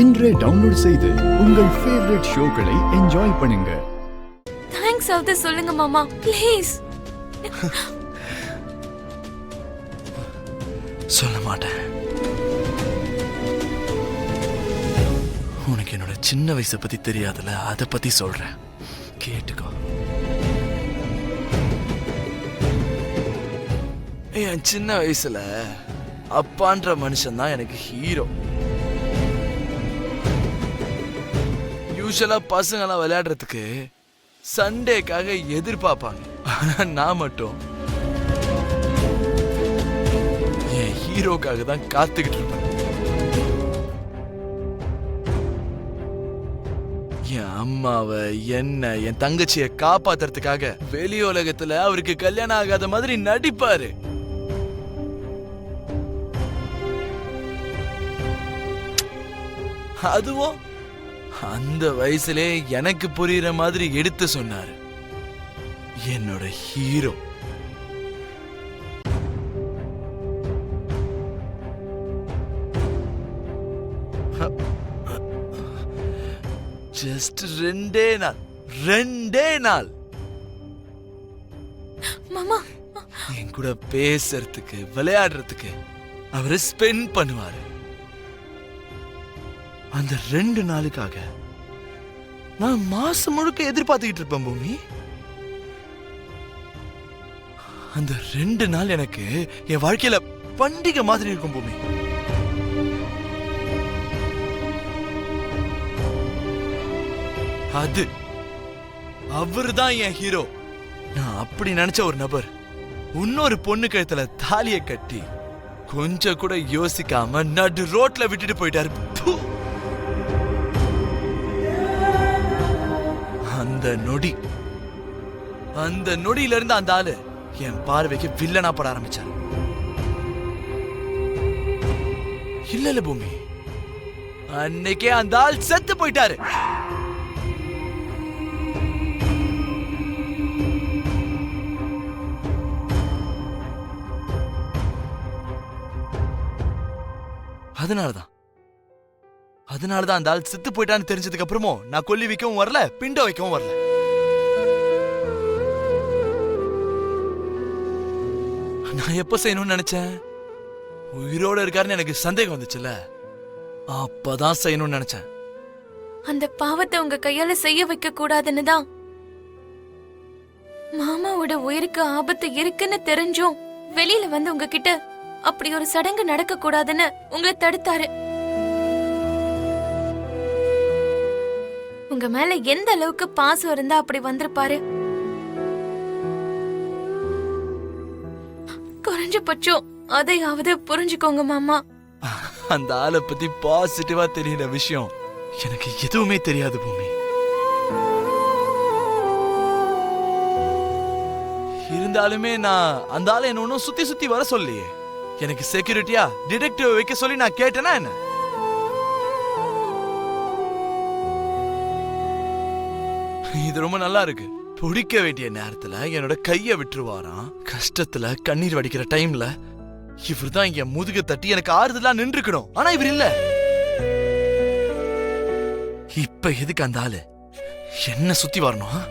இன்றே டவுன்லோட் செய்து உங்கள் ஃபேவரட் ஷோக்களை என்ஜாய் பண்ணுங்க. தேங்க்ஸ் ஆவது சொல்லுங்க மாமா ப்ளீஸ். சொல்ல மாட்டேன். உனக்கு என்னோட சின்ன வயசை பத்தி தெரியாதுல, அதை பத்தி சொல்றேன், கேட்டுக்கோ. என் சின்ன வயசுல அப்பான்ற மனுஷன் தான் எனக்கு ஹீரோ. யூசுவலா பசங்கெல்லாம் விளையாடுறதுக்கு சண்டேக்காக எதிர்பார்ப்பாங்க. ஆனா நான் மட்டும் என் ஹீரோக்காக தான் காத்துக்கிட்டு இருப்பேன். என் அம்மாவை, என்ன, என் தங்கச்சியை காப்பாத்துறதுக்காக வெளி உலகத்துல அவருக்கு கல்யாணம் ஆகாத மாதிரி நடிப்பாரு. அதுவும் அந்த வயசுலே எனக்கு புரியுற மாதிரி எடுத்து சொன்னாரு. என்னோட ஹீரோ. ஜஸ்ட் ரெண்டே நாள் மாமா என் கூட பேசுறதுக்கு, விளையாடுறதுக்கு அவரு ஸ்பெண்ட் பண்ணுவாரு. அந்த 2 நாளுக்காக நான் மாசம் முழுக்க எதிர்பார்த்துக்கிட்டு இருப்பேன் பூமி. அந்த 2 நாள் எனக்கு என் வாழ்க்கையில பண்டிகை மாதிரி இருக்கும் பூமி. அது அவர்தான் என் ஹீரோ. நான் அப்படி நினைச்ச ஒரு நபர் இன்னொரு பொண்ணு கழுத்துல தாலியை கட்டி கொஞ்சம் கூட யோசிக்காம நடு ரோட்ல விட்டுட்டு போயிட்டாரு. அந்த நொடியில இருந்து அந்த ஆளு என் பார்வைக்கு வில்லனா பட ஆரம்பிச்சாரு. இல்ல பூமி, அன்னைக்கே அந்த ஆள் செத்து போயிட்டாரு. அதனாலதான் அந்த ஆள் செத்து போயிட்டான்னு தெரிஞ்சதுக்கு அப்புறமும் நான் கொல்லி வைக்கவும் வரல, பிண்ட வைக்கவும் வரல. நான் எப்ப செய்யணும்னு நினைச்சேன்? உயிரோட இருக்காருன்னு எனக்கு சந்தேகம் வந்துச்சுல்ல, அப்பதான் செய்யணும்னு நினைச்சேன். அந்த பாவத்தை உங்க கையால செய்ய வைக்க கூடாதுன்னு தான் மாமாவோட உயிருக்கு ஆபத்து இருக்குன்னு தெரிஞ்சும் வெளியில வந்து உங்ககிட்ட அப்படி ஒரு சடங்கு நடக்க கூடாதுன்னு உங்களை தடுத்தாரு. உங்க மேல எந்த அளவுக்கு பாசம் இருந்தா அப்படி வந்திருப்பாரு. குறைஞ்சபட்சம் அதையாவது புரிஞ்சுக்கோங்க மாமா. அந்த ஆளை பத்தி பாசிட்டிவா தெரியுற விஷயம் எனக்கு எதுவுமே தெரியாது பூமி. இருந்தாலுமே நான் அந்த ஆளை என்ன ஒன்னும் சுத்தி வர சொல்லியே. எனக்கு செக்யூரிட்டியா டிடெக்டிவ் வைக்க சொல்லி நான் கேட்டேனா என்ன? இது ரொம்ப நல்லா இருக்கு. பிடிக்க வேண்டிய நேரத்துல என்னோட கைய விட்டுருவாராம். கஷ்டத்துல கண்ணீர் வடிக்கிற டைம்ல இவர்தான் என் முதுக தட்டி எனக்கு ஆறுதலா நின்றுக்கணும். ஆனா இவர் இல்ல. இப்ப எதுக்கு அந்த ஆளு என்ன சுத்தி வரணும்?